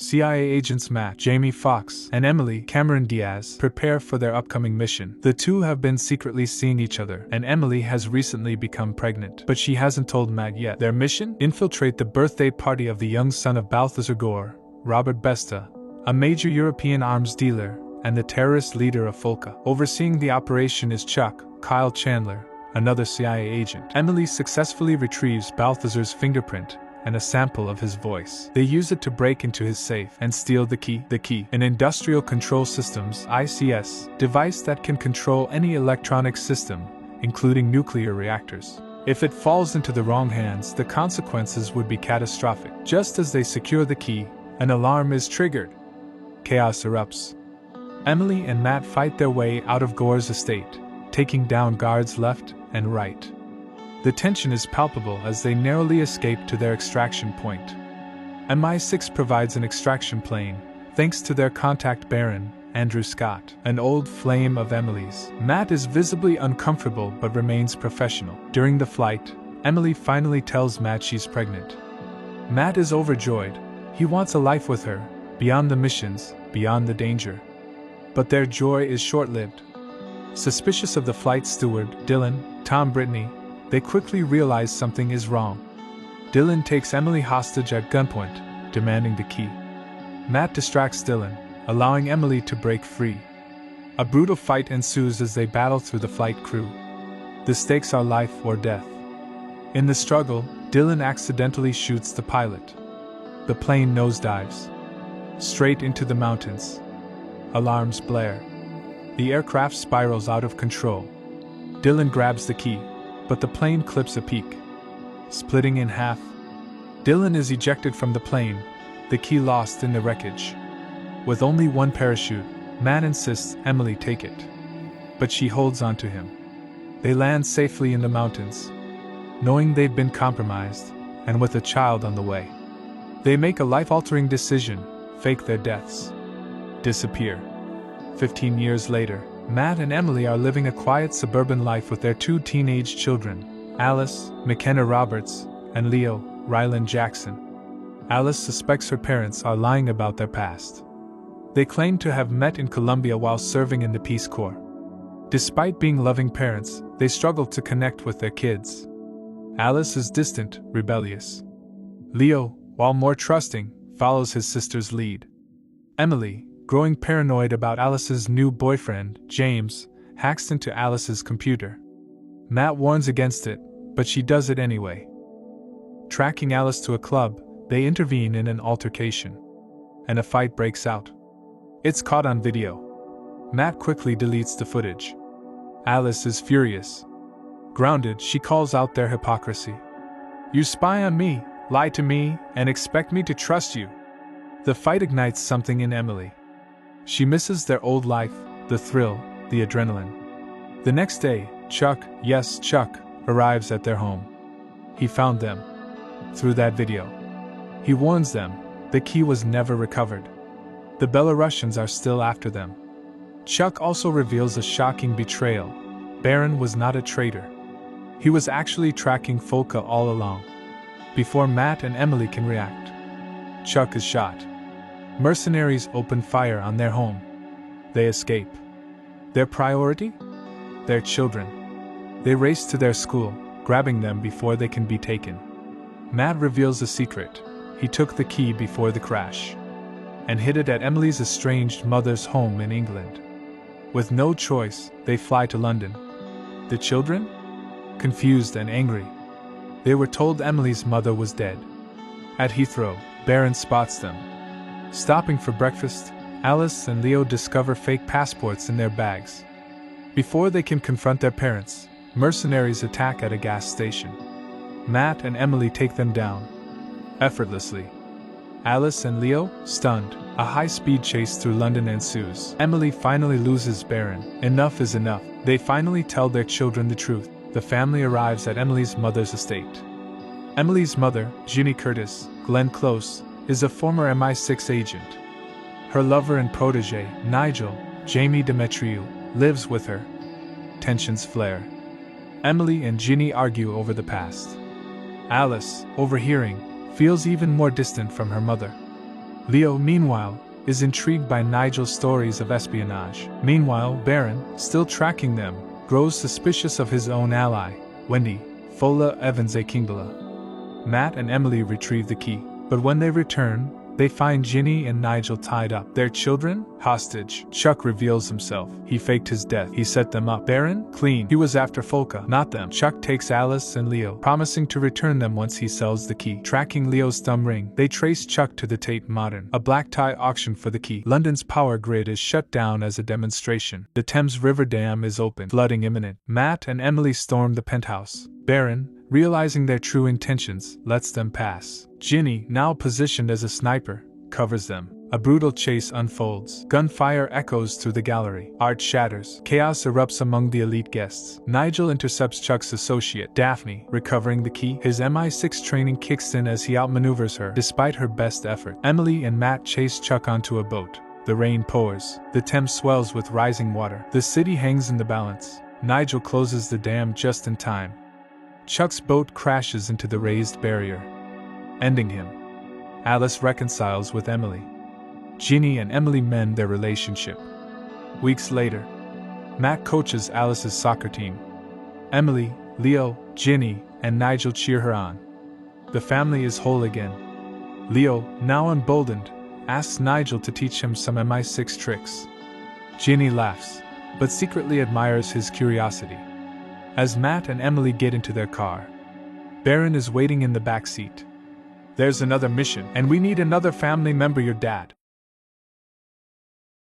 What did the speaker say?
CIA agents Matt, Jamie Foxx, and Emily, Cameron Diaz, prepare for their upcoming mission. The two have been secretly seeing each other, and Emily has recently become pregnant, but she hasn't told Matt yet. Their mission? Infiltrate the birthday party of the young son of Balthazar Gore, Robert Besta, a major European arms dealer, and the terrorist leader of FoxxCameron. Overseeing the operation is Chuck, Kyle Chandler, another CIA agent. Emily successfully retrieves Balthazar's fingerprint and a sample of his voice. They use it to break into his safe and steal the key, an industrial control systems (ICS) device that can control any electronic system, including nuclear reactors. If it falls into the wrong hands, the consequences would be catastrophic. Just as they secure the key, an alarm is triggered. Chaos erupts. Emily and Matt fight their way out of Gore's estate, taking down guards left and right. The tension is palpable as they narrowly escape to their extraction point. MI6 provides an extraction plane, thanks to their contact Baron, Andrew Scott, an old flame of Emily's. Matt is visibly uncomfortable but remains professional. During the flight, Emily finally tells Matt she's pregnant. Matt is overjoyed. He wants a life with her, beyond the missions, beyond the danger. But their joy is short-lived. Suspicious of the flight steward, Dylan, Tom Brittany, they quickly realize something is wrong. Dylan takes Emily hostage at gunpoint, demanding the key. Matt distracts Dylan, allowing Emily to break free. A brutal fight ensues as they battle through the flight crew. The stakes are life or death. In the struggle, Dylan accidentally shoots the pilot. The plane nosedives straight into the mountains. Alarms blare. The aircraft spirals out of control. Dylan grabs the key, but the plane clips a peak, splitting in half. Dylan is ejected from the plane, the key lost in the wreckage. With only one parachute, Matt insists Emily take it, but she holds on to him. They land safely in the mountains, knowing they've been compromised, and with a child on the way. They make a life-altering decision, fake their deaths, disappear. 15 years later, Matt and Emily are living a quiet suburban life with their two teenage children, Alice, McKenna Roberts, and Leo, Ryland Jackson. Alice suspects her parents are lying about their past. They claim to have met in Colombia while serving in the Peace Corps. Despite being loving parents, they struggle to connect with their kids. Alice is distant, rebellious. Leo, while more trusting, follows his sister's lead. Emily, growing paranoid about Alice's new boyfriend, James, hacks into Alice's computer. Matt warns against it, but she does it anyway. Tracking Alice to a club, they intervene in an altercation, and a fight breaks out. It's caught on video. Matt quickly deletes the footage. Alice is furious. Grounded, she calls out their hypocrisy. "You spy on me, lie to me, and expect me to trust you." The fight ignites something in Emily. She misses their old life, the thrill, the adrenaline. The next day, Chuck, yes, Chuck, arrives at their home. He found them. Through that video. He warns them, the key was never recovered. The Belarusians are still after them. Chuck also reveals a shocking betrayal. Baron was not a traitor. He was actually tracking FoxxCameron all along. Before Matt and Emily can react, Chuck is shot. Mercenaries open fire on their home. They escape. Their priority? Their children. They race to their school, grabbing them before they can be taken. Matt reveals a secret. He took the key before the crash and hid it at Emily's estranged mother's home in England. With no choice, they fly to London. The children? Confused and angry. They were told Emily's mother was dead. At Heathrow, Baron spots them. Stopping for breakfast, Alice and Leo discover fake passports in their bags. Before they can confront their parents, mercenaries attack at a gas station. Matt and Emily take them down. Effortlessly. Alice and Leo, stunned, a high-speed chase through London ensues. Emily finally loses Baron. Enough is enough. They finally tell their children the truth. The family arrives at Emily's mother's estate. Emily's mother, Ginny Curtis, Glenn Close, is a former MI6 agent. Her lover and protege, Nigel, Jamie Demetriou, lives with her. Tensions flare. Emily and Ginny argue over the past. Alice, overhearing, feels even more distant from her mother. Leo, meanwhile, is intrigued by Nigel's stories of espionage. Meanwhile, Baron, still tracking them, grows suspicious of his own ally, Wendy, Fola Evans A. Kingdala. Matt and Emily retrieve the key, but when they return, they find Ginny and Nigel tied up. Their children? Hostage. Chuck reveals himself. He faked his death. He set them up. Baron? Clean. He was after Folka, not them. Chuck takes Alice and Leo, promising to return them once he sells the key. Tracking Leo's thumb ring, they trace Chuck to the Tate Modern, a black tie auction for the key. London's power grid is shut down as a demonstration. The Thames River Dam is open, flooding imminent. Matt and Emily storm the penthouse. Baron, realizing their true intentions, lets them pass. Ginny, now positioned as a sniper, covers them. A brutal chase unfolds. Gunfire echoes through the gallery. Art shatters. Chaos erupts among the elite guests. Nigel intercepts Chuck's associate, Daphne, recovering the key. His MI6 training kicks in as he outmaneuvers her, despite her best effort. Emily and Matt chase Chuck onto a boat. The rain pours. The Thames swells with rising water. The city hangs in the balance. Nigel closes the dam just in time. Chuck's boat crashes into the raised barrier, ending him. Alice reconciles with Emily. Ginny and Emily mend their relationship. Weeks later, Matt coaches Alice's soccer team. Emily, Leo, Ginny, and Nigel cheer her on. The family is whole again. Leo, now emboldened, asks Nigel to teach him some MI6 tricks. Ginny laughs, but secretly admires his curiosity. As Matt and Emily get into their car, Baron is waiting in the back seat. There's another mission, and we need another family member, your dad.